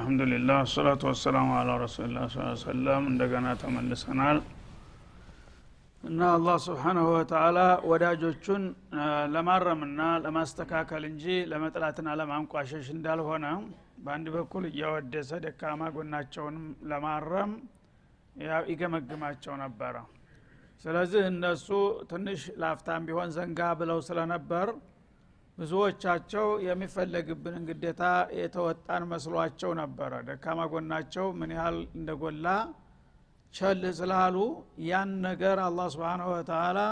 አልহামዱሊላህ ሰላቱ ወሰላሙ ዐላ ረሱሊላህ ሰለላሁ ዐለይሂ ወሰለም እንደገና ተመልሰናል እና አላህ Subhanahu Wa Ta'ala ወዳጆቹን ለማረምና ለማስተካከል እንጂ ለመጥላትና ለማንቋሸሽ እንዳልሆነ በአንድ በኩል እያወደሰ ደካማ ጎናቸውን ለማረም ያው ይገመግማቸው ነበር። ስለዚህ እነሱ ትንሽ ላፍታም ቢሆን ዘንጋ ብለው ስለነበር ብዙዎቻቸው የሚፈለግብን ግዴታ የተወጣን መስሏቸው ነበር። ደካማ ጎናቸው ምን ያህል እንደጎላ ቸል ስላሉ ያን ነገር አላህ Subhanahu Wa Ta'ala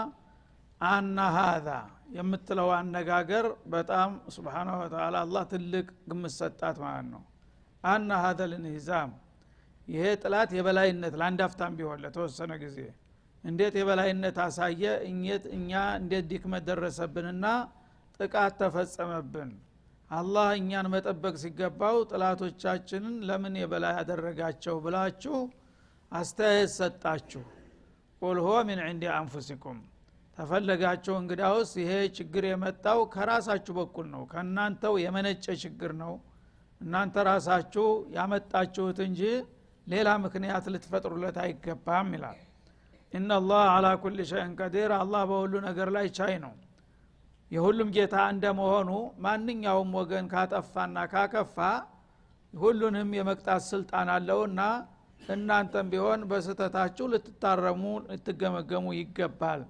አና هذا የምትለው አነጋገር በጣም Subhanahu Wa Ta'ala አላህ ትልቅ ግምት ሰጣት ማለት ነው። አና هذا الانهزام ይሄ ጥላት የበላይነት ላንዳፍታም ቢሆን ለተወሰነ ጊዜ እንዴት የበላይነት አሳየ እኛ እንዴት ድክመት ደረሰብንና ጥቃት ተፈጸመብን። አላህ እኛን መጠበቅ ሲገባው ጥላቶቻችንን ለምን የበላይ ያደረጋቸው ብላችሁ አስተያየት ሰጣችሁ። ቁል ሁወ ሚን ዒንዲ አንፉሲኩም ተፈለጋችሁ እንግዳውስ ይሄ ችግር የመጣው ከራሳችሁ በኩል ነው፣ ከናንተው የመነጨ ችግር ነው፣ እናንተ ራሳችሁ ያመጣችሁት እንጂ ሌላ ምክንያት ልትፈጥሩለት አይገባም ይላል። ኢነላህ ዐላ ኩሊ ሸይኢን ቀዲር አላህ በሁሉ ነገር ላይ ቻይ ነው። የሁሉም ጌታ እንደመሆኑ ማንኛውም ወገን ካጠፋና ካከፋ ሁሉንም የመቅጣት ስልጣን አለውና እናንተም ቢሆን በስተታችሁ ልትታረሙ ልትገመገሙ ይገባል።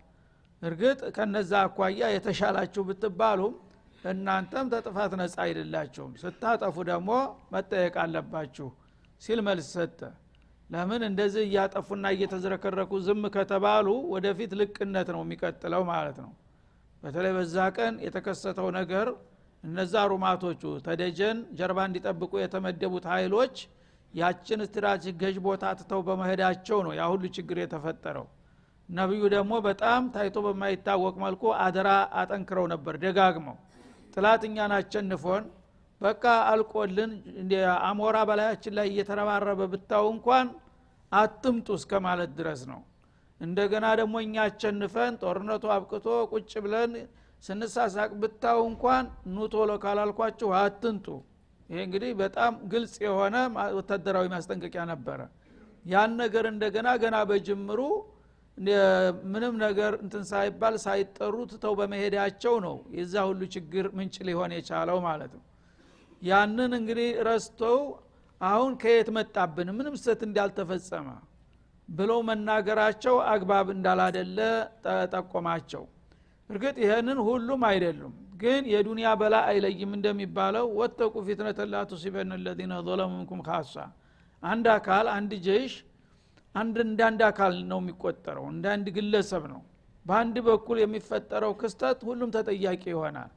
እርግጥ ከነዛ አኳያ የተሻላችሁ ብትባሉም እናንተም ተጥፋት ነፃ አይደላችሁም፣ ስታጠፉ ደግሞ መጠየቅ አለባችሁ ሲል መልስ ሰጠ። ለምን እንደዚህ እያጠፉና እየተዝረከረኩ ዝም ከተባሉ ወደፊት ልቅነት ነው የሚቀጥለው ማለት ነው። በተለይ በዛ ቀን የተከሰተው ነገር እነዛ ሩማቶቹ ተደጀን ጀርባ እንዲጠብቁ የተመደቡት ኃይሎች ያችን ስትራቴጂክ ገዥ ቦታ ተተው በመሄዳቸው ነው ያ ሁሉ ችግር የተፈጠረው። ነብዩ ደግሞ በጣም ታይቶ በማይታወቅ መልኩ አደራ አጠንክረው ነበር ደጋግመው ጥላትኛን አቸንፎን በቃ አልቆልን እንደ አሞራ በላያችን ላይ እየተረባረበ ብታው እንኳን አትምጡ እስከማለት ድረስ ነው። እንደገና ደግሞ እኛ አቸንፈን ጦርነቱ አብቅቶ ቁጭ ብለን ስንሳሳቅ ብታው እንኳን ኑቶሎ ካላልኳችሁ አትንጡ። ይሄ እንግዲህ በጣም ግልጽ የሆነ ወታደራዊ ማስጠንቀቂያ ነበር። ያን ነገር እንደገና ገና በጅምሩ ምንም ነገር እንትን ሳይባል ሳይጠሩ ተው በመሄዳቸው ነው የዛ ሁሉ ችግር ምንጭ ሊሆን የቻለው ማለት ነው። ያንን እንግዲህ ረስተው አሁን ከየት መጣብን ምንም ስህተት እንዳልተፈጸመ ብለው መናገራቸው አግባብ እንዳላደለ ተጠቆማቸው። እርግጥ ይሄንን ሁሉም አይደሉም፣ ግን የዱንያ በላ አይለይም እንደሚባለው ወተቁ ፊትነተ ላ ቱሲበነ الذين ظلموا منكم خاصة አንድ አካል አንድ ጀይሽ አንድ አካል ነው የሚቆጠረው፣ አንድ ግለሰብ ነው። በአንድ በኩል የሚፈጠረው ክስተት ሁሉም ተጠያቂ ይሆናል።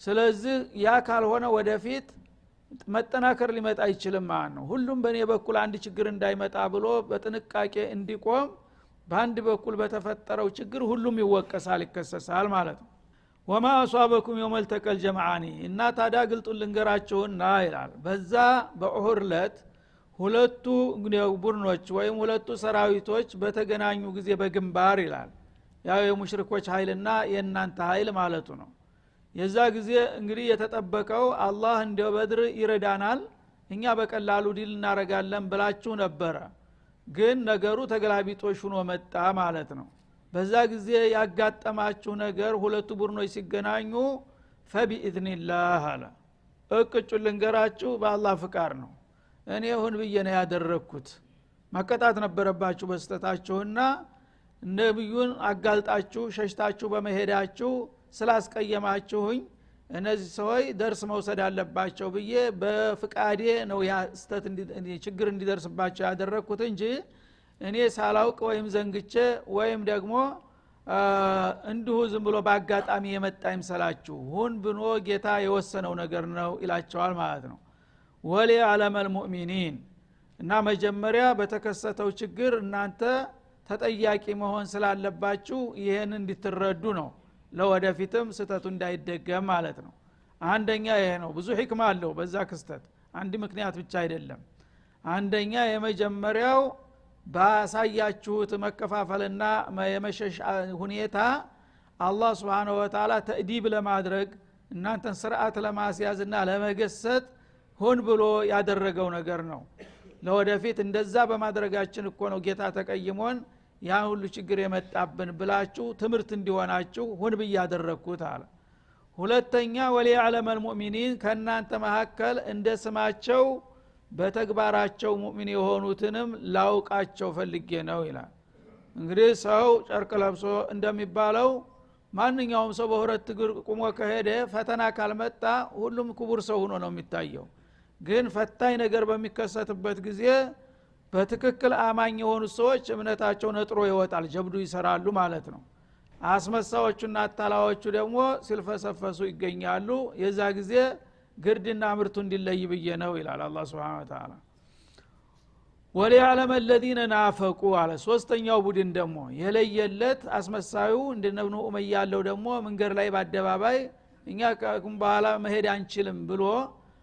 ስለዚህ ያ ካልሆነ ወደፊት መጠናከር ሊመጣ አይችልም ማለት ነው። ሁሉም በእኔ በኩል አንድ ችግር እንዳይመጣ ብሎ በጥንቃቄ እንዲቆም በአንድ በኩል በተፈጠረው ችግር ሁሉም ይወቀሳል ይከሰሳል ማለት ነው። ወማ አሷበኩም የውመል ተቀል ጀማዓኒ እና ታዲያ ግልጡን ልንገራችሁና ይላል በዛ በኡሁድ ዕለት ሁለቱ ቡድኖች ወይም ሁለቱ ሰራዊቶች በተገናኙ ጊዜ በግንባር ይላል ያው የሙሽሪኮች ኃይልና የእናንተ ኃይል ማለቱ ነው። የዛ ጊዜ እንግዲህ የተጠበቀው አላህ እንደ በድር ይረዳናል እኛ በቀላሉ ዲል እናረጋለን ብላችሁ ነበር። ግን ነገሩ ተገላቢጦሽ ሆኖ መጣ ማለት ነው። በዛ ጊዜ ያጋጠማችሁ ነገር ሁለቱ ቡድኖች ሲገናኙ ፈቢኢዝኒላህ አለ እቅጩ ልንገራችሁ በአላህ ፍቃድ ነው። እኔ ሁን ብዬ ነው ያደረኩት። መቀጣት ነበረባችሁ በስተታችሁና ነብዩን አጋልጣችሁ ሸሽታችሁ በመሄዳችሁ ስላስቀየማችሁኝ እነዚህ ሰዎች ደርስ መውሰድ አለባቸው ብዬ በፍቃዴ ነው ያ ስተት ችግር እንዲደርስባቸው ያደረኩት እንጂ እኔ ሳላውቅ ወይም ዘንግቼ ወይም ደግሞ እንዲሁ ዝም ብሎ በአጋጣሚ የመጣ ይምሰላችሁ ሁን ብኖ ጌታ የወሰነው ነገር ነው ይላቸዋል ማለት ነው። ወሊ አለመል ሙእሚኒን እና መጀመሪያ በተከሰተው ችግር እናንተ ተጠያቂ መሆን ስላለባችሁ ይሄን እንድትረዱ ነው ለወደፊትም ስተቱ እንዳይደገም ማለት ነው። አንደኛ ይሄ ነው። ብዙ ህክማ አለው በዛ ክስተት አንድ ምክንያት ብቻ አይደለም። አንደኛ የመጀመሪያው ባሳያችሁት መከፋፈልና የመሸሽ ሁኔታ አላህ Subhanahu Wa Ta'ala ተእዲብ ለማድረግ እናንተን ስርዓት ለማስያዝና ለመገሰጥ ሆን ብሎ ያደረገው ነገር ነው ለወደፊት እንደዛ በማድረጋችን እኮ ነው ጌታ ተቀይሞን ያ ሁሉ ችግር የመጣብን ብላችሁ ትምርት እንዲሆናችሁ ሆን በያደረኩት አለ ሁለተኛ ወሊዓለም አልሙእሚኒን ከናንተ መሐከል እንደ ስማቸው በተግባራቸው ሙእሚን የሆኑትንም ላውቃቸው ፈልጌ ነው ይላል እንግዲህ ሰው ጨርቅ ለብሶ እንደሚባለው ማንኛውም ሰው በሁለት እግር ቆሞ ከሄደ ፈተና ካልመጣ ሁሉም ክቡር ሰው ሆኖ ነው የሚታየው ግን ፈታኝ ነገር በሚከሰትበት ጊዜ በትክክል አማኝ የሆኑ ሰዎች እምነታቸው ነጥሮ ይወጣል ጀብዱ ይሰራሉ ማለት ነው አስመሳዎቹና አታላዎቹ ደግሞ ሲልፈሰፈሱ ይገኛሉ የዛ ጊዜ ግርድና ምርቱ እንዲለይ ብዬ ነው ይላል አላህ Subhanahu Wa Ta'ala ወሊዓለም الذين ናፈቁ አለ ሶስተኛው ቡድን ደግሞ የለየለት አስመሳዩ እንደነብኑ ኡመያ ያለው ደግሞ መንገር ላይ በአደባባይ እኛ ከኩም በኋላ መሄድ አንችልም ብሎ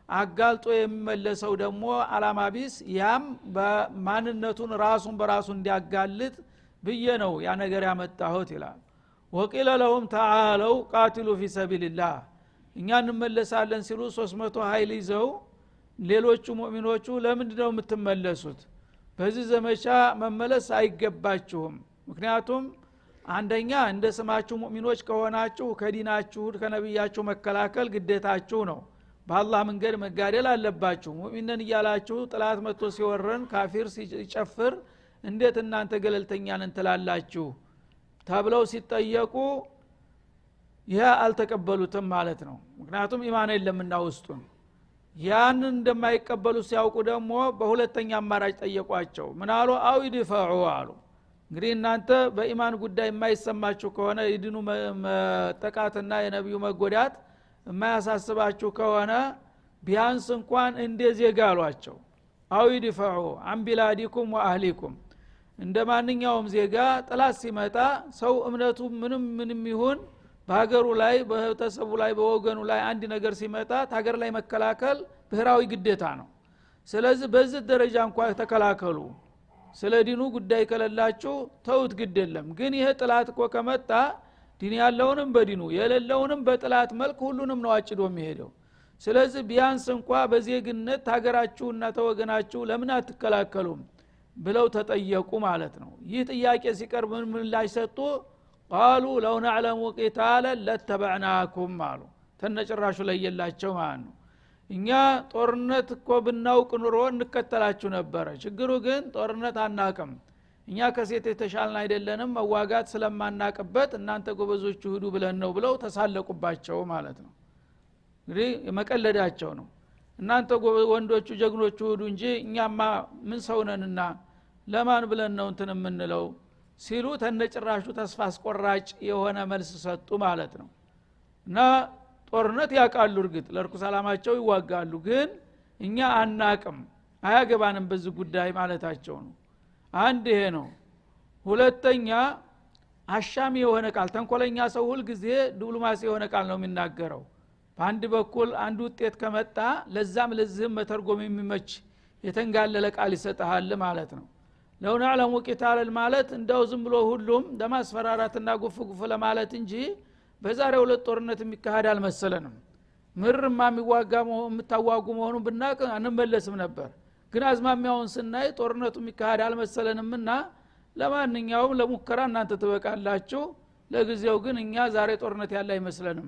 አጋልጦ የሚመለሰው ደግሞ አላማ ቢስ ያም በማንነቱን ራሱን በራሱ እንዲያጋልጥ ብዬ ነው ያ ነገር ያመጣሁት ይላል ወቂለ ለሁም ተዓለው ቃትሉ ፊ ሰቢልላህ እኛ እንመለሳለን ሲሉ 300 ኃይል ይዘው ሌሎቹ ሙእሚኖቹ ለምንድነው የምትመለሱት በዚህ ዘመቻ መመለስ አይገባችሁም ምክንያቱም አንደኛ እንደ ስማችሁ ሙእሚኖች ከሆናችሁ ከዲናችሁ ከነብያችሁ መከላከል ግዴታችሁ ነው በአላህ መንገድ መጋደል አለባችሁ ሙእሚንን እያላችሁ ጥላት መጥቶ ሲወረን ካፊር ሲጨፍር እንዴት እናንተ ገለልተኛ ነን ትላላችሁ ተብለው ሲጠየቁ ያ አልተቀበሉትም ማለት ነው ምክንያቱም ኢማን የለምና ውስጡን ያን እንደማይቀበሉ ሲያውቁ ደግሞ በሁለተኛ አማራጭ ጠየቋቸው ምናሉ አው ይድፈዑ አሉ እንግዲህ እናንተ በኢማን ጉዳይ የማይሰማችሁ ከሆነ ይድኑ መጠቃትና የነብዩ መጎዳት የማያሳስባችሁ ከሆነ ቢያንስ እንኳን እንደዚህ ጋሏቸው አው ይድፈዑ አን ቢላዲኩም ወአህሊኩም እንደማንኛውም ዜጋ ጥላት ሲመጣ ሰው እምነቱ ምንም ይሁን በሀገሩ ላይ በህብረተሰቡ ላይ በወገኑ ላይ አንድ ነገር ሲመጣ ሀገር ላይ መከላከል ብሔራዊ ግዴታ ነው ስለዚህ በዚህ ደረጃ እንኳን ተከላከሉ ስለ ዲኑ ጉዳይ ከለላችሁ ተውት ግድ የለም ግን ይሄ ጥላት እኮ ከመጣ ዲን ያለውንም በዲኑ የሌለውንም በጥላት መልክ ሁሉንም ነው አጭዶ የሚሄደው ስለዚህ ቢያንስ እንኳን በዜግነት ሀገራችሁና ተወገናችሁ ለምን አትከላከሉም ብለው ተጠየቁ ማለት ነው ይህ ጥያቄ ሲቀርብ ምን ላይ ሰጡ قالوا لو نعلم قتالا لاتبعناكم አሉ ተነጭራሹ ላይ የላቸው ማለት ነው እኛ ጦርነት እኮ ብናውቅ ኑሮ እንከተላችሁ ነበር ችግሩ ግን ጦርነት አናቀም እኛ ከሴት የተሻልን አይደለንም መዋጋት ስለማናቀበት እናንተ ጎበዞቹ ሂዱ ብለን ነው ብለው ተሳለቁባቸው ማለት ነው እንግዲህ የመቀለዳቸው ነው እናንተ ወንዶቹ ጀግኖቹ ሂዱ እንጂ እኛማ ምን ሰውነንና ለማን ብለን ነው እንትን የምንለው ሲሉ ተነጭራሹ ተስፋ አስቆራጭ የሆነ መልስ ሰጡ ማለት ነው እና ጦርነት ያቃሉ እርግጥ ለርኩ ሰላማቸው ይዋጋሉ ግን እኛ አናቅም አያገባንም በዚህ ጉዳይ ማለታቸው ነው አንድ ይሄ ነው ሁለተኛ አሻሚ የሆነ ቃል ተንኮለኛ ሰው ሁሉ ጊዜ ዲፕሎማሲ የሆነ ቃል ነው የሚናገረው በአንድ በኩል አንድ ውጤት ከመጣ ለዛም ለዚህም መተርጎም የሚመች የተንጋለለ ቃል ይሰጣል ማለት ነው ለው ነዕለሙ ቂታል ማለት እንደው ዝም ብሎ ሁሉም ለማስፈራራትና ጉፍ ለማለት እንጂ በዛሬው ለጦርነት የሚካሄድ አልመሰለንም ምርማ የምታዋጉ መሆኑን ብናቅ አንመለስም ነበር ግን አዝማሚያውን ስናይ ጦርነቱ የሚካሄድ አልመሰለንምና ለማንኛውም ለሙከራ እናንተ ትበቃላችሁ ለጊዜው ግን እኛ ዛሬ ጦርነት ያለ አይመስለንም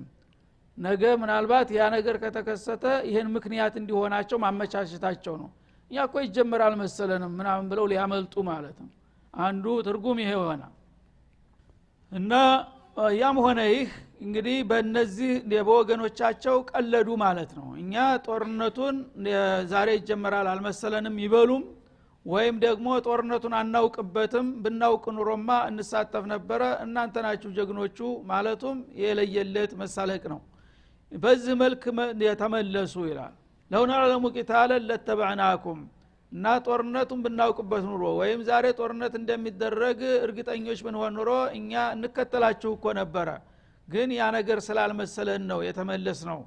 ነገ ምናልባት ያ ነገር ከተከሰተ ይሄን ምክንያት እንዲሆናቸው ማመቻቸታቸው ነው እኛ እኮ ይጀምራል መሰለንም ምናምን ብለው ሊያመልጡ ማለት ነው አንዱ ትርጉም ይሄ ሆነ እና ያም ሆነ ይህ እንግዲህ በእነዚህ በወገኖቻቸው ቀለዱ ማለት ነው እኛ ጦርነቱን ዛሬ ይጀምራል አልመሰለንም ይበሉም ወይም ደግሞ ጦርነቱን አናውቅበትም ብናውቅ ኑሮማ እንሳተፍ ነበረ እናንተ ናችሁ ጀግኖቹ ማለቱም የለየለት መሳለቅ ነው በዚህ መልክ የተመለሱ ይላል ለው ነዕለሙ ቂታለን ለተበዕናኩም እና ጦርነቱን ብናውቅበት ኑሮ ወይም ዛሬ ጦርነት እንደሚደረግ እርግጠኞች ብንሆን ኑሮ እኛ እንከተላችሁ እኮ ነበረ ግን ያ ነገር ስላልመሰለን ነው የተመለስ ነው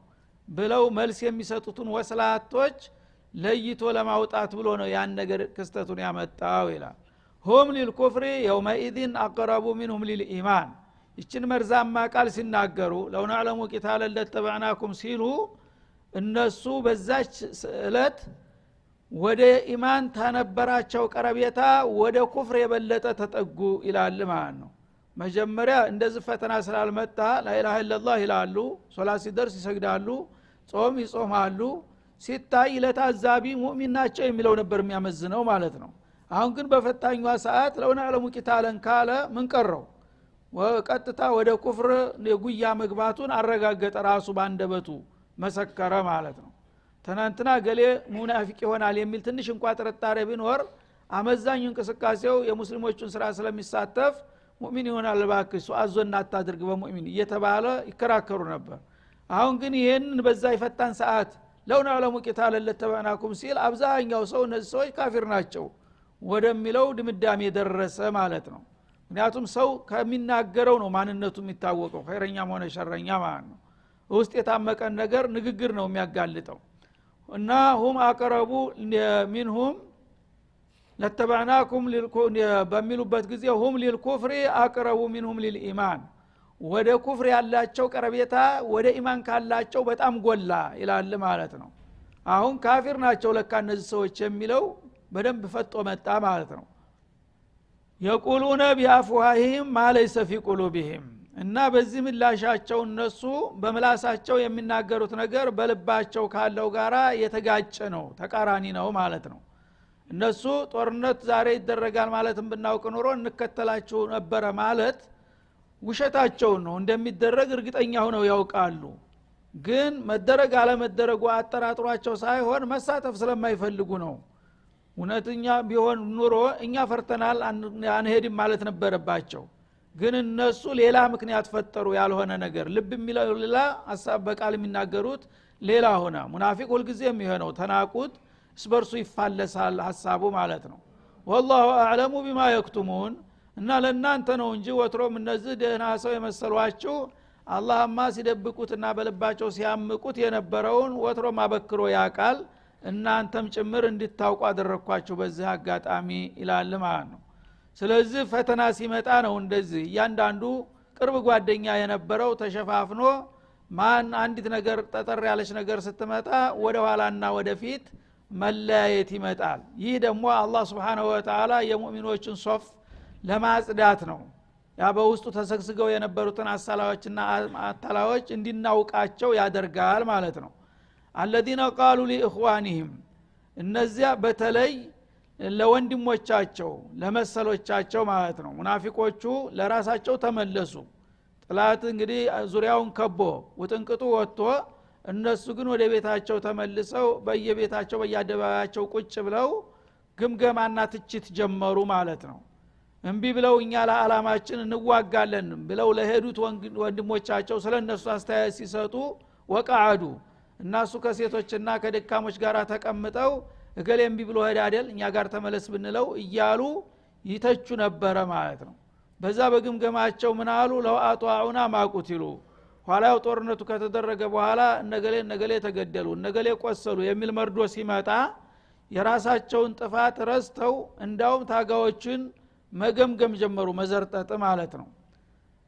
ብለው መልስ የሚሰጡትን ወስላቶች ለይቶ ለማውጣት ብሎ ነው ያን ነገር ክስተቱን ያመጣው ይላል ሁም ሊልኩፍሪ የውመኢዝን አቅረቡ ሚንሁም ሊልኢማን ይችን መርዛማ ቃል ሲናገሩ ለው ነዕለሙ ቂታለን ለተበዕናኩም ሲሉ እነሱ በዛች እለት ወደ ኢማን ተነበራቸው ቀረቤታ ወደ ኩፍር የበለጠ ተጠጉ ይላል ማለት ነው። መጀመሪያ እንደዚህ ፈተና ስላልመጣ ላኢላሃ ኢላላህ ይላሉ፣ ሶላት ሲደርስ ይሰግዳሉ፣ ጾም ይጾማሉ፣ ሲታይ ለታዛቢ ሙእሚን ናቸው የሚለው ነበር የሚያመዝነው ማለት ነው። አሁን ግን በፈታኙ ሰዓት ለውና ዓለሙ ቂታለን ካለ ምን ቀረው? ወቀጥታ ወደ ኩፍር የጉያ መግባቱን አረጋገጠ፣ ራሱ ባንደበቱ መሰከረ ማለት ነው። ተናንተና ገሌ ሙናፊቅ ይሆናል የሚል ትንሽ እንኳን ጥርጣሬ ቢኖር አመዛኙ እንቅስቃሴው የሙስሊሞቹን ስራ ስለሚሳተፍ ሙእሚን ይሆናል ባክሱ አዞና አታድርግ በሙእሚን እየተባለ ይከራከሩ ነበር። አሁን ግን ይሄንን በዛ ይፈታን ሰዓት ለውና ዓለሙ ቂታል ለተባናኩም ሲል አብዛኛው ሰው እነዚህ ሰዎች ካፊር ናቸው ወደሚለው ድምዳሜ ደረሰ ማለት ነው። ምክንያቱም ሰው ከሚናገረው ነው ማንነቱ የሚታወቀው፣ ኸይረኛም ሆነ ሸረኛ ማለት ነው። ውስጥ የታመቀን ነገር ንግግር ነው የሚያጋልጠው። እና ሁም አቀረቡ ሚንሁም ለተባናኩም በሚሉበት ጊዜ ሁም ሊልኩፍሪ አቀረቡ ሚንሁም ሊልኢማን፣ ወደ ኩፍር ያላቸው ቀረቤታ ወደ ኢማን ካላቸው በጣም ጎላ ይላል ማለት ነው። አሁን ካፊር ናቸው ለካ እነዚህ ሰዎች የሚለው በደንብ ፈጦ መጣ ማለት ነው። የቁሉነ ቢአፍዋሂም ማ ለይሰ ፊ ቁሉቢሂም፣ እና በዚህ ምላሻቸው እነሱ በምላሳቸው የሚናገሩት ነገር በልባቸው ካለው ጋራ የተጋጨ ነው፣ ተቃራኒ ነው ማለት ነው። እነሱ ጦርነት ዛሬ ይደረጋል ማለትም ብናውቅ ኖሮ እንከተላችሁ ነበረ ማለት ውሸታቸው ነው። እንደሚደረግ እርግጠኛ ሆነው ያውቃሉ። ግን መደረግ አለመደረጉ አጠራጥሯቸው ሳይሆን መሳተፍ ስለማይፈልጉ ነው። እውነተኛ ቢሆን ኑሮ እኛ ፈርተናል አንሄድም ማለት ነበረባቸው። ግን እነሱ ሌላ ምክንያት ፈጠሩ፣ ያልሆነ ነገር ልብ የሚለው ሌላ፣ ሐሳብ በቃል የሚናገሩት ሌላ ሆነ። ሙናፊቅ ሁልጊዜም ይሄ ነው፣ ተናቁት እስበርሱ ይፋለሳል ሐሳቡ ማለት ነው። ወላሁ አዕለሙ ቢማ የክቱሙን፣ እና ለእናንተ ነው እንጂ ወትሮም እነዚህ ደህና ሰው የመሰሏችሁ አላህማ ሲደብቁትና በልባቸው ሲያምቁት የነበረውን ወትሮም አበክሮ ያቃል፣ እናንተም ጭምር እንድታውቁ አደረኳችሁ በዚህ አጋጣሚ ይላል ማለት ነው። ስለዚህ ፈተና ሲመጣ ነው እንደዚህ እያንዳንዱ ቅርብ ጓደኛ የነበረው ተሸፋፍኖ ማን አንዲት ነገር ጠጠር ያለች ነገር ስትመጣ ወደ ኋላና ወደፊት መለያየት ይመጣል። ይህ ደግሞ አላህ Subhanahu Wa Ta'ala የሙእሚኖችን ሶፍ ለማጽዳት ነው። ያ በውስጡ ተሰግስገው የነበሩትን አሳላዎችና አታላዎች እንዲናውቃቸው ያደርጋል ማለት ነው። الذين قالوا لاخوانهم፣ እነዚያ በተለይ ለወንድሞቻቸው ለመሰሎቻቸው ማለት ነው። ሙናፊቆቹ ለራሳቸው ተመለሱ። ጥላት እንግዲህ ዙሪያውን ከቦ ወጥንቅጡ ወጥቶ እነሱ ግን ወደ ቤታቸው ተመልሰው በየቤታቸው በያደባባቸው ቁጭ ብለው ግምገማና ትችት ጀመሩ ማለት ነው። እንቢ ብለው እኛ ለዓላማችን እንዋጋለን ብለው ለሄዱት ወንድሞቻቸው ስለነሱ አስተያየት ሲሰጡ ወቃዱ፣ እናሱ ከሴቶችና ከደካሞች ጋር ተቀምጠው እገሌ እንቢ ብሎ ሄደ አይደል እኛ ጋር ተመለስ ብንለው እያሉ ይተቹ ነበረ ማለት ነው። በዛ በግምገማቸው ምን አሉ? ለው አጧዑና ማቁትሉ፣ ኋላው ጦርነቱ ከተደረገ በኋላ እነገሌ ተገደሉ እነገሌ ቆሰሉ የሚል መርዶ ሲመጣ የራሳቸውን ጥፋት ረስተው እንዳውም ታጋዎችን መገምገም ጀመሩ፣ መዘርጠጥ ማለት ነው።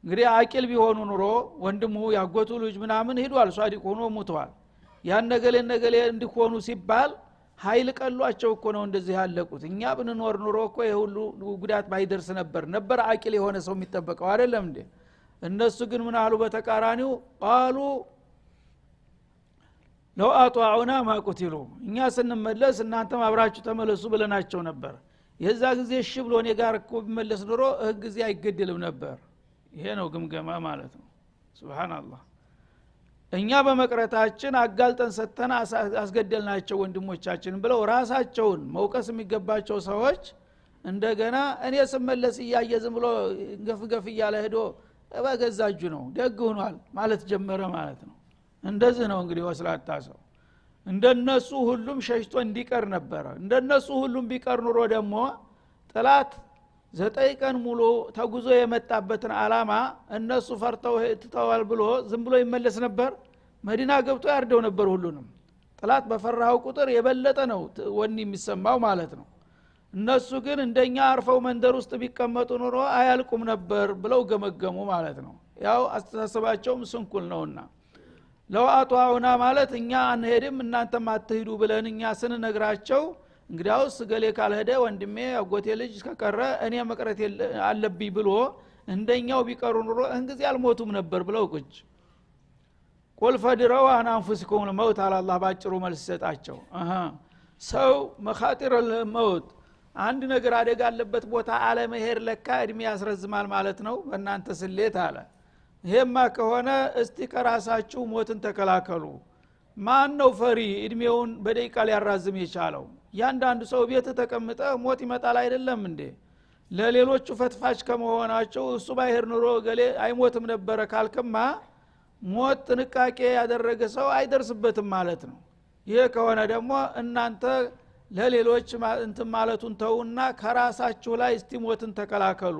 እንግዲህ አቂል ቢሆኑ ኑሮ ወንድሙ ያጎቱ ልጅ ምናምን ሄዷል ሷዲቅ ሆኖ ሙቷል፣ ያን ነገሌ እንዲሆኑ ሲባል ኃይል ቀሏቸው እኮ ነው እንደዚህ ያለቁት። እኛ ብንኖር ኑሮ እኮ የሁሉ ጉዳት ባይደርስ ነበር አቂል የሆነ ሰው የሚጠበቀው አይደለም እንዴ? እነሱ ግን ምን አሉ? በተቃራኒው ቃሉ ለው አጧዑና ማቁትሉ፣ እኛ ስንመለስ እናንተም አብራችሁ ተመለሱ ብለናቸው ነበር። የዛ ጊዜ እሺ ብሎ እኔ ጋር እኮ ቢመለስ ኑሮ ጊዜ አይገደልም ነበር። ይሄ ነው ግምገማ ማለት ነው። ሱብሃንአላህ። እኛ በመቅረታችን አጋልጠን ሰተና አስገደልናቸው ወንድሞቻችን ብለው ራሳቸውን መውቀስ የሚገባቸው ሰዎች እንደገና እኔ ስመለስ እያየዝም ብሎ ገፍገፍ እያለ ሄዶ በገዛጁ ነው ደግ ሆኗል ማለት ጀመረ ማለት ነው። እንደዚህ ነው እንግዲህ ወስላታ ሰው። እንደነሱ ሁሉም ሸሽቶ እንዲቀር ነበር። እንደነሱ ሁሉም ቢቀር ኑሮ ደግሞ ጥላት 9 ቀን ሙሉ ተጉዞ የመጣበትን አላማ እነሱ ፈርተው ትተዋል ብሎ ዝም ብሎ ይመለስ ነበር? መዲና ገብቶ ያርደው ነበር ሁሉንም። ጥላት በፈራው ቁጥር የበለጠ ነው ወኒ የሚሰማው ማለት ነው። እነሱ ግን እንደኛ አርፈው መንደር ውስጥ ቢቀመጡ ኑሮ አያልቁም ነበር ብለው ገመገሙ ማለት ነው። ያው አስተሳሰባቸውም ስንኩል ነውና ለው አጧውና ማለት እኛ አንሄድም እናንተም አትሄዱ ብለን እኛ ስንነግራቸው እንግዲያውስ ገሌ ካልሄደ ወንድሜ አጎቴ ልጅ ከቀረ እኔ መቅረት አለብኝ ብሎ እንደኛው ቢቀሩ ኑሮ እንግዲህ አልሞቱም ነበር ብለው ቁጭ ቁል ፈድረው አን አንፉሲኩም ለመውት አላህ ባጭሩ መልስ ሰጣቸው ሰው መኻጢር ለመውት አንድ ነገር አደጋ አለበት ቦታ አለመሄድ ለካ እድሜ ያስረዝማል ማለት ነው በእናንተ ስሌት አለ ይሄማ ከሆነ እስቲ ከራሳችሁ ሞትን ተከላከሉ ማን ነው ፈሪ እድሜውን በደቂቃ ሊያራዝም የቻለው ያንዳንዱ ሰው ቤት ተቀምጠ ሞት ይመጣል አይደለም እንዴ ለሌሎቹ ፈትፋች ከመሆናቸው እሱ ባይሄድ ኑሮ ገሌ አይሞትም ነበር ካልከማ ሞት ጥንቃቄ ያደረገ ሰው አይደርስበትም ማለት ነው ይሄ ከሆነ ደግሞ እናንተ ለሌሎች እንትን ማለቱን ተውና ከራሳችሁ ላይ እስቲ ሞትን ተከላከሉ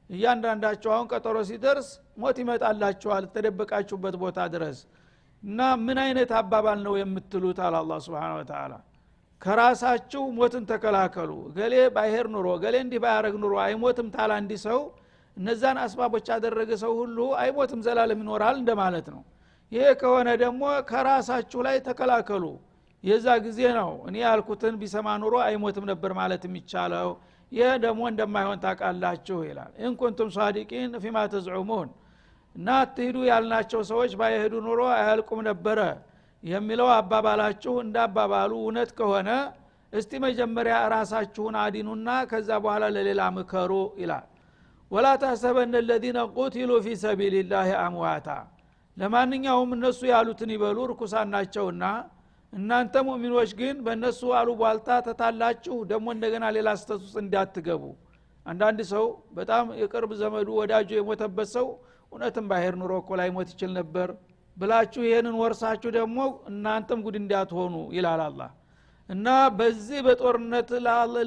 እያንዳንዳችሁ አሁን ቀጠሮ ሲደርስ ሞት ይመጣላችኋል ተደበቃችሁበት ቦታ ድረስ እና ምን አይነት አባባል ነው የምትሉት አለ አላህ Subhanahu Wa Ta'ala ከራሳችሁ ሞትን ተከላከሉ ገሌ ባይሄር ኑሮ ገሌ እንዲህ ባያረግ ኑሮ አይሞትም ታላ እንዲ ሰው እነዛን አስባቦች ያደረገ ሰው ሁሉ አይሞትም ዘላለም ይኖራል እንደማለት ነው ይሄ ከሆነ ደግሞ ከራሳችሁ ላይ ተከላከሉ የዛ ጊዜ ነው እኔ ያልኩትን ቢሰማ ኑሮ አይሞትም ነበር ማለት የሚቻለው ይሄ ደግሞ እንደማይሆን ታውቃላችሁ ይላል ኢን ኩንቱም ሷዲቂን ፊማ ተዝዑሙን እና ትሄዱ ያልናቸው ሰዎች ባይሄዱ ኑሮ አያልቁም ነበር የሚለው አባባላችሁ እንዳባባሉ እውነት ከሆነ እስቲ መጀመሪያ ራሳችሁን አዲኑና ከዛ በኋላ ለሌላ ምከሩ ይላል ወላ ተሐሰበነ الذين قتلوا في سبيل الله امواتا ለማንኛውም እነሱ ያሉትን ይበሉ ርኩሳን ናቸውና እናንተ ሙእሚኖች ግን በእነሱ አሉ ቧልታ ተታላችሁ ደግሞ እንደገና ሌላ ስተቱስ እንዳትገቡ አንዳንድ ሰው በጣም የቅርብ ዘመዱ ወዳጁ የሞተበት ሰው እውነትም ባይሄር ኑሮ እኮ ላይ ሞት ይችል ነበር ብላችሁ ይሄንን ወርሳችሁ ደግሞ እናንተም ጉድ እንዳትሆኑ ይላል አላህ እና በዚህ በጦርነት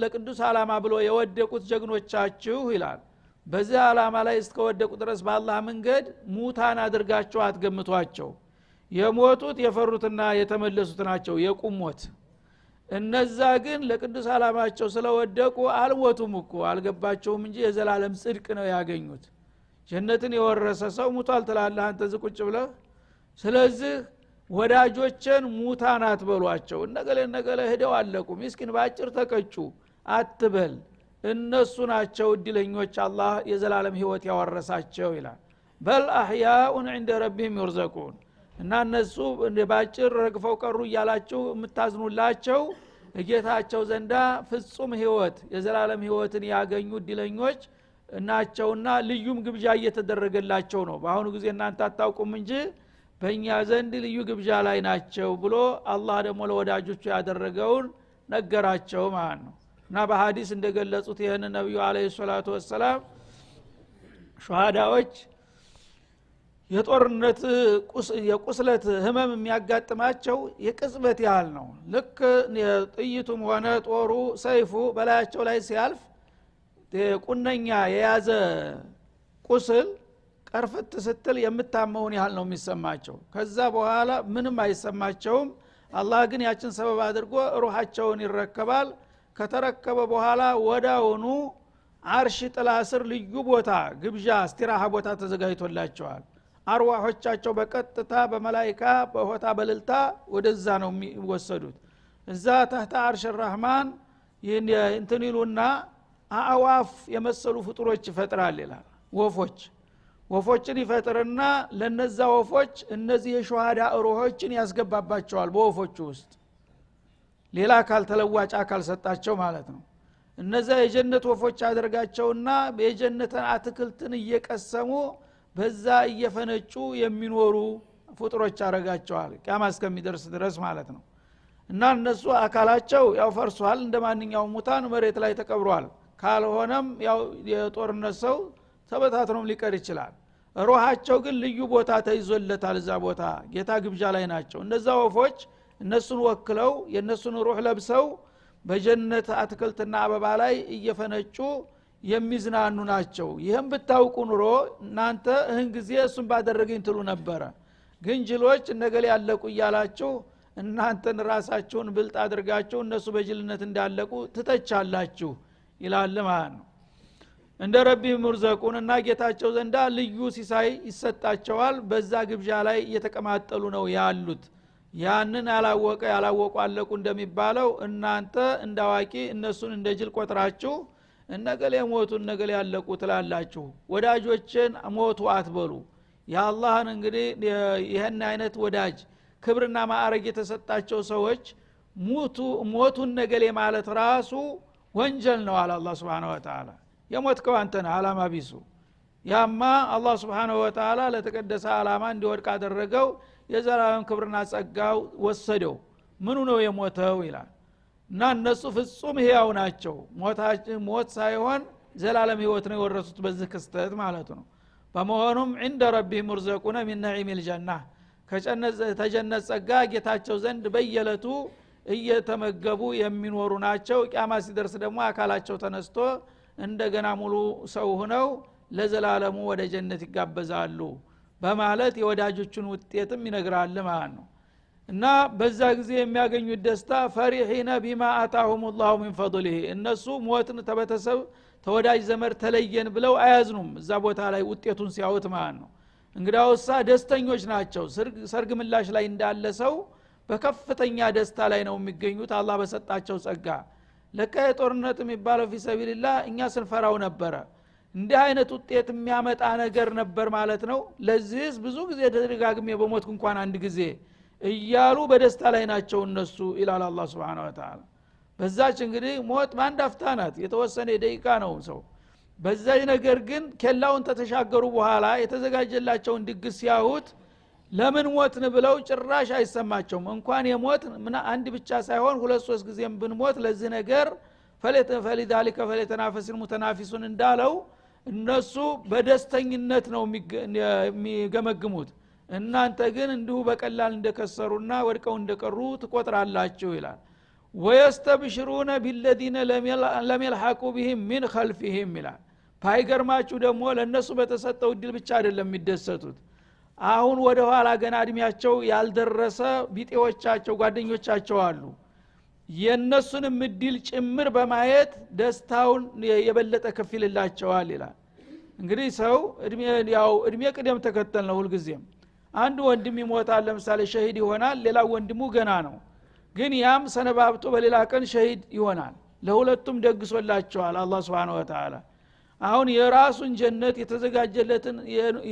ለቅዱስ ዓላማ ብሎ የወደቁት ጀግኖቻችሁ ይላል በዚህ ዓላማ ላይ እስከወደቁ ድረስ በአላህ መንገድ ሙታን አድርጋችሁ አትገምቷቸው የሞቱት የፈሩትና የተመለሱት ናቸው የቁሞት እነዛ ግን ለቅዱስ ዓላማቸው ስለወደቁ አልሞቱም እኮ አልገባቸውም እንጂ የዘላለም ጽድቅ ነው ያገኙት ጀነትን የወረሰ ሰው ሙቷል ትላለህ አንተ ዝቁጭ ብለህ ስለዚህ ወዳጆችን ሙታን አትበሏቸው ነገለ ሄደው አለቁ ምስኪን ባጭር ተቀጩ አትበል እነሱ ናቸው እድለኞች አላህ የዘላለም ህይወት ያወረሳቸው ይላል በል አህያኡን عند ربهم يرزقون እና እነሱ ባጭር ረግፈው ቀሩ እያላችሁ የምታዝኑላቸው ጌታቸው ዘንዳ ፍጹም ህይወት የዘላለም ህይወትን ያገኙ እድለኞች ናቸውና ልዩም ግብዣ እየተደረገላቸው ነው በአሁኑ ጊዜ እናንተ አታውቁም እንጂ በእኛ ዘንድ ልዩ ግብዣ ላይ ናቸው ብሎ አላህ ደግሞ ለወዳጆቹ ያደረገውን ነገራቸው ማለት ነው እና በሐዲስ እንደገለጹት ይሄን ነብዩ አለይሂ ሰላቱ ወሰለም ሹሃዳዎች የጦርነት የቁስለት ህመም የሚያጋጥማቸው የቅጽበት ያህል ነው ልክ ጥይቱም ሆነ ጦሩ ሰይፉ በላያቸው ላይ ሲያልፍ ቁነኛ የያዘ ቁስል ቀርፍት ስትል የምታመውን ያህል ነው የሚሰማቸው ከዛ በኋላ ምንም አይሰማቸውም አላህ ግን ያችን ሰበብ አድርጎ ሩሃቸውን ይረከባል ከተረከበ በኋላ ወዳውኑ አርሽ ጥላ ስር ልዩ ቦታ ግብዣ እስቲራሃ ቦታ ተዘጋጅቶላቸዋል አርዋሖቻቸው በቀጥታ በመላእክታ በሆታ በልልታ ወደዛ ነው የሚወሰዱት እዛ ተህተ አርሽ الرحمن እንትንሉና አዋፍ የመሰሉ ፍጡሮች ይፈጥራል ይላል ወፎችን ይፈጥርና ለነዛ ወፎች እነዚህ የሹሃዳ ሩሆችን ያስገባባቸዋል በወፎቹ ውስጥ ሌላ አካል ተለዋጭ አካል ሰጣቸው ማለት ነው እነዛ የጀነት ወፎች አደርጋቸውና የጀነትን አትክልትን እየቀሰሙ በዛ እየፈነጩ የሚኖሩ ፍጡሮች አረጋቸዋል ቂያማ እስከሚደርስ ድረስ ማለት ነው እና እነሱ አካላቸው ያው ፈርሷል እንደማንኛውም ሙታን መሬት ላይ ተቀብሯል ካልሆነም ያው የጦርነት ሰው ተበታትኖም ሊቀር ይችላል ሩሃቸው ግን ልዩ ቦታ ተይዞለታል እዛ ቦታ ጌታ ግብዣ ላይ ናቸው እነዛ ወፎች እነሱን ወክለው የነሱን ሩህ ለብሰው በጀነት አትክልትና አበባ ላይ እየፈነጩ የሚዝናኑ ናቸው ይሄን ብታውቁ ኑሮ እናንተ እህን ጊዜ እሱን ባደረገኝ ትሉ ነበር ግን ጅሎች ነገለ ያለቁ ይያላችሁ እናንተን ራሳችሁን ብልጥ አድርጋችሁ እነሱ በጅልነት እንዳለቁ ትተቻላችሁ ይላል ማለት ነው እንደ ረቢ ሙርዘቁንና ጌታቸው ዘንዳ ልዩ ሲሳይ ይሰጣቸዋል በዛ ግብዣ ላይ እየተቀማጠሉ ነው ያሉት ያንን ያላወቁ አለቁ እንደሚባለው እናንተ እንዳዋቂ እነሱን እንደጅል ቆጥራችሁ እነገሌ ሞቱ እነገሌ ያለቁ ትላላችሁ ወዳጆችን ሞቱ አትበሉ ያአላህን እንግዲህ ይሄን አይነት ወዳጅ ክብርና ማዕረግ የተሰጣቸው ሰዎች ሞቱ እነገሌ ማለት ራሱ ወንጀል ነው አለ አላህ Subhanahu Wa Ta'ala የሞትከው አንተ ነህ አላማ ቢሱ ያማ አላህ Subhanahu Wa Ta'ala ለተቀደሰ አላማ እንዲወድቅ አደረገው የዘላለም ክብርና ጸጋው ወሰደው ምኑ ነው የሞተው ይላል እና እነሱ ፍጹም ሕያው ናቸው ሞት ሳይሆን ዘላለም ህይወት ነው የወረሱት በዚህ ክስተት ማለት ነው በመሆኑም عند ربهم مرزقون من نعيم الجنة ከጀነት ጸጋ ጌታቸው ዘንድ በየለቱ እየተመገቡ የሚኖሩ ናቸው ቂያማ ሲደርስ ደግሞ አካላቸው ተነስቶ እንደገና ሙሉ ሰው ሆነው ለዘላለሙ ወደ ጀነት ይጋበዛሉ በማለት የወዳጆቹን ውጤትም ይነግራል ማለት ነው እና በዛ ጊዜ የሚያገኙት ደስታ ፈሪሂነ ቢማ አታሁም الله من فضله እነሱ ሞትን ተበተሰብ ተወዳጅ ዘመድ ተለየን ብለው አያዝኑም እዛ ቦታ ላይ ውጤቱን ሲያዩት ማለት ነው እንግዳውሳ ደስተኞች ናቸው ሰርግ ምላሽ ላይ እንዳለ ሰው በከፍተኛ ደስታ ላይ ነው የሚገኙት አላህ በሰጣቸው ጸጋ ለካ የጦርነት የሚባለው ፊሰቢልላህ እኛ ስንፈራው ነበረ እንዲህ አይነት ውጤት የሚያመጣ ነገር ነበር ማለት ነው ለዚህስ ብዙ ጊዜ ተደጋግሜ በሞት እንኳን አንድ ጊዜ እያሉ በደስታ ላይ ናቸው እነሱ ኢላላ አላህ Subhanahu Wa Ta'ala በዛች እንግዲህ ሞት ባንድ አፍታ ናት የተወሰነ ደቂቃ ነው ሰው በዛች ነገር ግን ከላውን ተተሻገሩ በኋላ የተዘጋጀላቸውን ድግስ ሲያዩት ለምን ሞትን ብለው ጭራሽ አይሰማቸውም እንኳን የሞት አንድ ብቻ ሳይሆን ሁለት ሶስት ጊዜም ብንሞት ለዚህ ነገር فلذلك فليتنافس المتنافسون እንዳለው እነሱ በደስተኝነት ነው የሚገመግሙት እናንተ ግን እንዲሁ በቀላል እንደከሰሩና ወድቀው እንደቀሩ ትቆጥራላችሁ ይላል ويستبشرون بالذين لم يلحقوا بهم من خلفهم ይላል ባይገርማችሁ ደግሞ ለነሱ በተሰጠው ድል ብቻ አይደለም የሚደሰቱት አሁን ወደ ኋላ ገና እድሜያቸው ያልደረሰ ቢጤዎቻቸው ጓደኞቻቸው አሉ የነሱንም እድል ጭምር በማየት ደስታውን የበለጠ ከፍልላቸዋል ይላል እንግዲህ ሰው እድሜ ቅደም ተከተል ነው ሁልጊዜም አንድ ወንድም ይሞታል ለምሳሌ ሸሂድ ይሆናል ሌላው ወንድሙ ገና ነው ግን ያም ሰነባብቶ በሌላ ቀን ሸሂድ ይሆናል ለሁለቱም ደግሶላቸዋል አላህ Subhanahu Wa Ta'ala አሁን የራሱን ጀነት የተዘጋጀለትን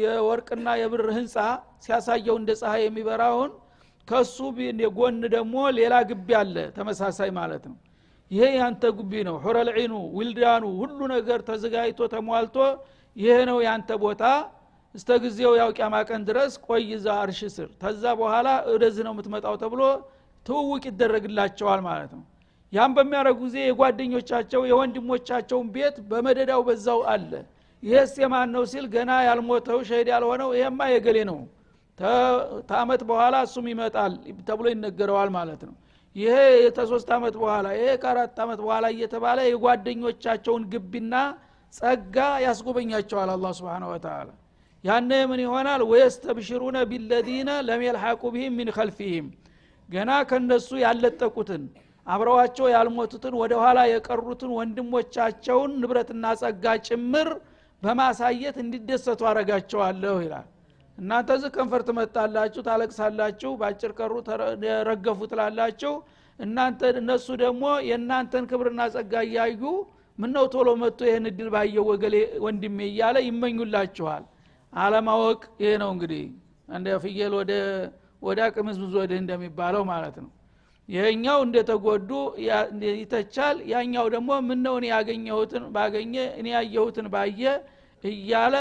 የወርቅና የብር ህንጻ ሲያሳየው እንደ ፀሐይ የሚበራውን ከሱ ጎን ደግሞ ሌላ ግቢ አለ ተመሳሳይ ማለት ነው ይሄ ያንተ ግቢ ነው ሑረል ዒኑ ውልዳኑ ሁሉ ነገር ተዘጋጅቶ ተሟልቶ ይሄ ነው ያንተ ቦታ እስተግዚያው ያው ቂያማ ቀን ድረስ ቆይዛ አርሽ ስር ተዛ በኋላ ወደዚህ ነው የምትመጣው ተብሎ ትውውቅ ይደረግላቸዋል ማለት ነው ያም በሚያረጉ ጊዜ የጓደኞቻቸው የወንድሞቻቸውን ቤት በመደዳው በዛው አለ ይሄስ የማን ነው ሲል ገና ያልሞተው ሸሂድ ያልሆነው ይሄማ የገሌ ነው ታመት በኋላ እሱም ይመጣል ተብሎ ይነገረዋል ማለት ነው ይሄ የ3 አመት በኋላ ይሄ ከ4 አመት በኋላ እየተባለ የጓደኞቻቸውን ግቢና ጸጋ ያስጎበኛቸዋል አላህ Subhanahu Wa Ta'ala ያነ ምን ይሆናል ወይስተብሽሩነ ቢልذین لم يلحقوا بهم من خلفهم ገና ከነሱ ያለጠቁትን አብረዋቸው ያልሞቱትን ወደ ኋላ የቀሩትን ወንድሞቻቸውን ንብረትና ጸጋ ጭምር በማሳየት እንዲደሰቱ አረጋቸዋለሁ ይላል እናንተ እዚህ ከንፈር ትመጣላችሁ ታለቅሳላችሁ ባጭር ቀሩ ረገፉ ትላላችሁ እናንተ እነሱ ደግሞ የእናንተን ክብርና ጸጋ ያዩ ምን ነው ቶሎ መጥቶ ይሄን ድል ባየው ወገሌ ወንድሜ ይያለ ይመኙላችኋል አለማወቅ ይሄ ነው እንግዲህ እንደ ፍየል ወደ አቅምስ ብዙ ወደ እንደሚባለው ማለት ነው ይሄኛው እንደተጎዱ ይተቻል ያኛው ደግሞ ምን ነው እኔ ያገኘሁትን ባገኘ እኔ ያየሁትን ባየ እያለ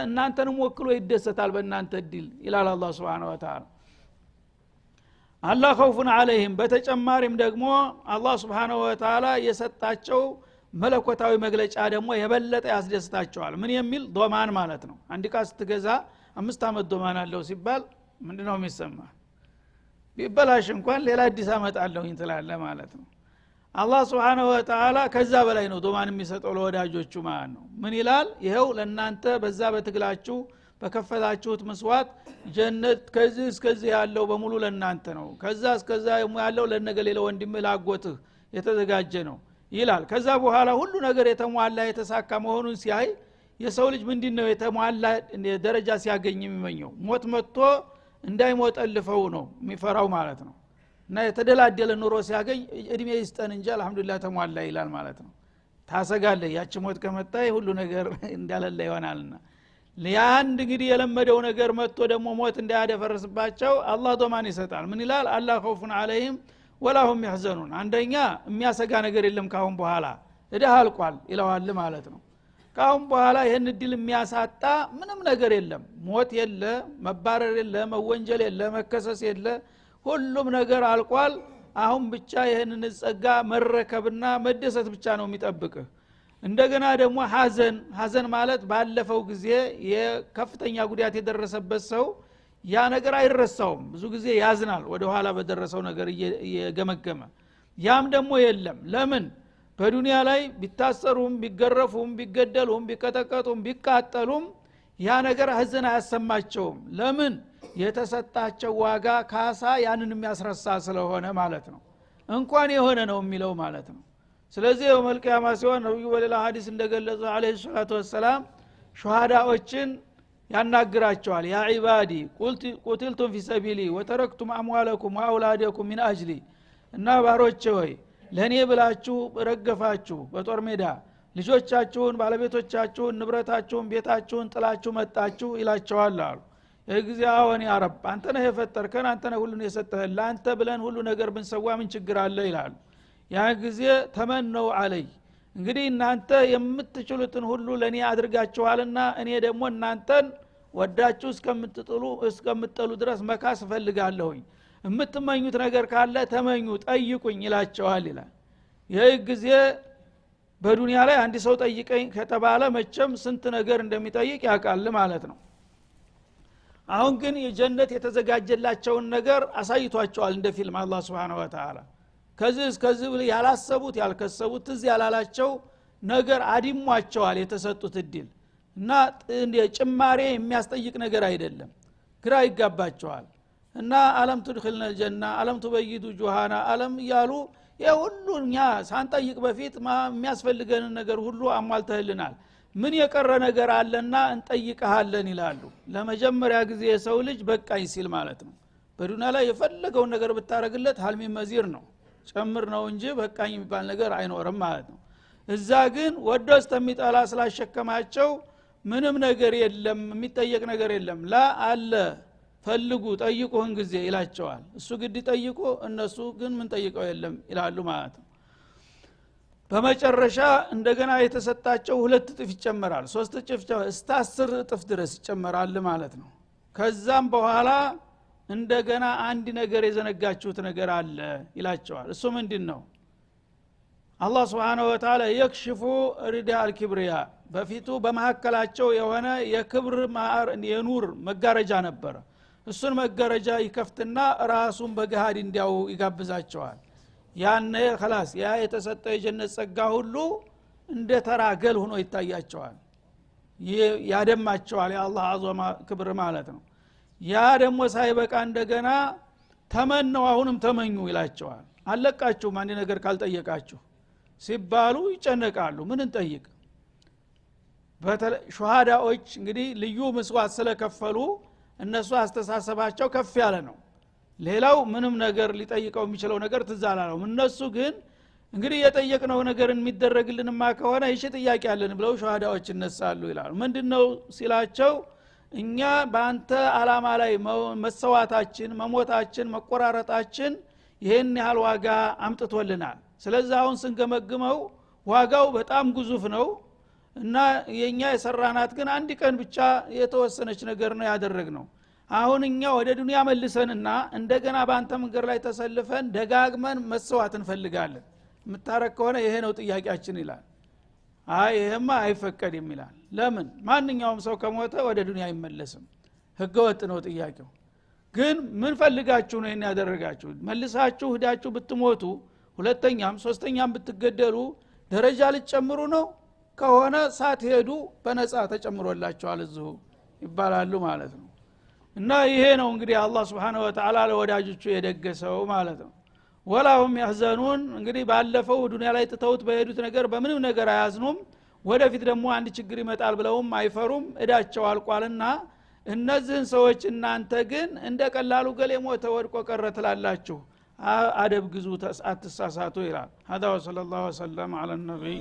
እናንተንም ወክሎ ይደሰታል በእናንተ ድል ይላል አላህ Subhanahu Wa Ta'ala አላህ ኸውፉን ዐለይሂም በተጨማሪም ደግሞ አላህ Subhanahu Wa Ta'ala የሰጣቸው መለኮታዊ መግለጫ ደግሞ የበለጠ ያስደስታቸዋል ምን የሚል ዶማን ማለት ነው አንድ ቃ ስትገዛ 5 አመት ዶማን አለው ሲባል ምንድነው የሚሰማ ቢበላሽ እንኳን ሌላ አዲስ አመጣለሁ እንትላለ ማለት ነው አላህ Subhanahu Wa Ta'ala ከዛ በላይ ነው ዶማን የሚሰጠው ለወዳጆቹ ማለት ነው ምን ይላል ይሄው ለናንተ በዛ በትግላችሁ በከፈታችሁት መስዋዕት ጀነት ከዚህ እስከዚህ ያለው በሙሉ ለናንተ ነው ከዛ እስከዛ ያለው ለነገሌ ለወንድም ላጎትህ የተዘጋጀ ነው ይላል ከዛ በኋላ ሁሉ ነገር የተሟላ የተሳካ መሆኑን ሲያይ የሰው ልጅ ምንድነው የተሟላ ደረጃ ሲያገኝ የሚመኘው ሞት መጥቶ እንዳይሞተልፈው ነው የሚፈራው ማለት ነው እና የተደላደለ ኑሮ ሲያገኝ እድሜ ይስጠን እንጂ አልহামዱሊላህ ተሟላ ይላል ማለት ነው ታሰጋለ ያቺ ሞት ከመጣ ሁሉ ነገር እንዳለለ ይሆናልና ለአንድ እንግዲህ የለመደው ነገር መጥቶ ደግሞ ሞት እንዳያደፈርስባቸው አላህ ዶማን ይሰጣል ምን ይላል አላ ኸውፉን ዐለይሂም ወላሁም ይህዘኑን አንደኛ የሚያሰጋ ነገር የለም ካሁን በኋላ እዳህ አልቋል ይለዋል ማለት ነው ካሁን በኋላ ይሄን እድል የሚያሳጣ ምንም ነገር የለም ሞት የለ መባረር የለ መወንጀል የለ መከሰስ የለ ሁሉም ነገር አልቋል አሁን ብቻ ይሄንን ጸጋ መረከብና መደሰት ብቻ ነው የሚጠብቅህ እንደገና ደግሞ ሐዘን ማለት ባለፈው ጊዜ የከፍተኛ ጉዳት የደረሰበት ሰው ያ ነገር አይረሳውም ብዙ ጊዜ ያዝናል ወደ ኋላ በደረሰው ነገር እየገመገመ ያም ደግሞ የለም ለምን በዱንያ ላይ ቢታሰሩም ቢገረፉም ቢገደሉም ቢቀጠቀጡም ቢቃጠሉም ያ ነገር ሐዘን አያሰማቸውም ለምን የተሰጣቸው ዋጋ ካሳ ያንን የሚያስረሳ ስለሆነ ማለት ነው እንኳን የሆነ ነው የሚለው ማለት ነው ስለዚህ የመልቂያማ ሲሆን ነብዩ በሌላ ሐዲስ እንደገለጸው አለይሂ ሰላቱ ወሰለም ሹሃዳዎችን ያናግራቸዋል ያ ዒባዲ ቁትልቱም ፊ ሰቢሊ ወተረክቱም አምዋለኩም ወአውላደኩም ሚን አጅሊ እና ባሮቼ ሆይ ለኔ ብላችሁ ረገፋችሁ በጦር ሜዳ ልጆቻችሁን ባለቤቶቻችሁን ንብረታችሁን ቤታችሁን ጥላችሁ መጣችሁ ይላቸዋል አሉ የጊዜ አሁን ያ ረብ አንተ ነህ የፈጠርከን አንተ ነህ ሁሉን የሰጠህን ለአንተ ብለን ሁሉ ነገር ብንሰዋ ምን ችግር አለ ይላሉ ያ ጊዜ ተመነው አለይ እንግዲህ እናንተ የምትችሉትን ሁሉ ለኔ አድርጋችኋልና እኔ ደግሞ እናንተን ወዳችሁ እስከምትጠሉ ድረስ መካስ ፈልጋለሁኝ የምትመኙት ነገር ካለ ተመኙ ጠይቁኝ ይላቸዋል ይላል ይህ ጊዜ በዱንያ ላይ አንድ ሰው ጠይቀኝ ከተባለ መቼም ስንት ነገር እንደሚጠይቅ ያውቃል ማለት ነው አሁን ግን የጀነት የተዘጋጀላቸውን ነገር አሳይቷቸዋል እንደ ፊልም አላህ Subhanahu Wa Ta'ala ከዚህ እስከዚህ ያላሰቡት ያልከሰቡት እዚህ ያላላቸው ነገር አዲሟቸዋል የተሰጡት እድል እና ጭማሬ የሚያስጠይቅ ነገር አይደለም ግራ ይጋባቸዋል እና አለም ትድخلنا الجنه አለም ትበይዱ ጁሃና አለም ያሉ የሁሉኛ ሳንጠይቅ በፊት የሚያስፈልገን ነገር ሁሉ አሟልተህልናል ምን የቀረ ነገር አለና እንጠይቀሃለን ይላሉ ለመጀመሪያ ጊዜ የሰው ልጅ በቃኝ ሲል ማለት ነው በዱንያ ላይ የፈለገውን ነገር ብታረግለት ሐልሚ መዚር ነው ጨምር ነው እንጂ በቃኝ የሚባል ነገር አይኖርም ማለት ነው እዛ ግን ወዶስ ተሚጣላ ስላሸከማቸው ምንም ነገር የለም የሚጠየቅ ነገር የለም ላ አለ ፈልጉ ጠይቁን ጊዜ ይላቸዋል እሱ ግድ ጠይቁ እነሱ ግን ምን ጠይቀው የለም ይላሉ ማለት ነው በመጨረሻ እንደገና የተሰጣቸው 2 እጥፍ ይጨመራል 3 እጥፍ እስከ 10 እጥፍ ድረስ ይጨመራል ማለት ነው ከዛም በኋላ እንደገና አንድ ነገር የዘነጋችሁት ነገር አለ ይላቸዋል እሱ ምንድነው አላህ Subhanahu Wa Ta'ala ይክሽፉ ሪዳ አልኪብሪያ በፊቱ በመሐከላቸው የሆነ የክብር የኑር መጋረጃ ነበር እሱን መጋረጃ ይከፍትና ራሱን በገሃድ እንዲያው ይጋብዛቸዋል ያኔ خلاص ያ የተሰጠው የጀነት ጸጋ ሁሉ እንደ ተራገል ሆኖ ይታያቸዋል ያደማቸዋል የአላህ አዟማ ክብር ማለት ነው ያ ደግሞ ሳይበቃ እንደገና ተመነው አሁንም ተመኙ ይላቸዋል አለቃችሁ አንድ ነገር ካልጠየቃችሁ ሲባሉ ይጨነቃሉ ምን እንጠይቅ ሹሃዳዎች እንግዲህ ልዩ መስዋዕት ስለከፈሉ እነሱ አስተሳሰባቸው ከፍ ያለ ነው ሌላው ምንም ነገር ሊጠይቀው የሚችለው ነገር ተዛላለው እነሱ ግን እንግዲህ የጠየቅነው ነገር የሚደረግልንማ ከሆነ እሺ ጥያቄ አለን ብለው ሹሃዳዎች እነሳሉ ይላሉ ምንድነው ሲላቸው እኛ በአንተ አላማ ላይ መሰዋታችን መሞታችን መቆራረጣችን ይሄን ያህል ዋጋ አምጥቶልናል ስለዚህ አሁን ስንገመግመው ዋጋው በጣም ግዙፍ ነው እና የኛ የሰራናት ግን አንድ ቀን ብቻ የተወሰነች ነገር ነው ያደረግነው አሁን እኛ ወደ ዱንያ መልሰንና እንደገና በአንተ መንገድ ላይ ተሰልፈን ደጋግመን መስዋዕት እንፈልጋለን የምታረክ ከሆነ ይሄ ነው ጥያቄያችን ይላል አይ ይሄማ አይፈቀድም ይላል ለምን ማንኛውም ሰው ከሞተ ወደ ዱንያ አይመለስም ህገወጥ ነው ጥያቄው ግን ምን ፈልጋችሁ ነው ይሄን ያደረጋችሁ መልሳችሁ ሄዳችሁ ብትሞቱ ሁለተኛም ሶስተኛም ብትገደሉ ደረጃ ልትጨምሩ ነው ከሆነ ሳትሄዱ በነፃ ተጨምሮላችኋል እዚሁ ይባላሉ ማለት ነው እና ይሄ ነው እንግዲህ አላህ Subhanahu Wa Ta'ala ለወዳጆቹ የደገሰው ማለት ነው ወላሁም ያህዘኑን እንግዲህ ባለፈው ዱንያ ላይ ተተውት በሄዱት ነገር በምንም ነገር አያዝኑም ወደፊት ደግሞ አንድ ችግር ይመጣል ብለውም አይፈሩም እዳቸው አልቋልና እነዚህን ሰዎች እናንተ ግን እንደቀላሉ ገሌ ሞተ ወድቆ ቀረ ትላላችሁ አደብ ግዙ አትሳሳቱ ይላል هذا وصلى الله وسلم على النبي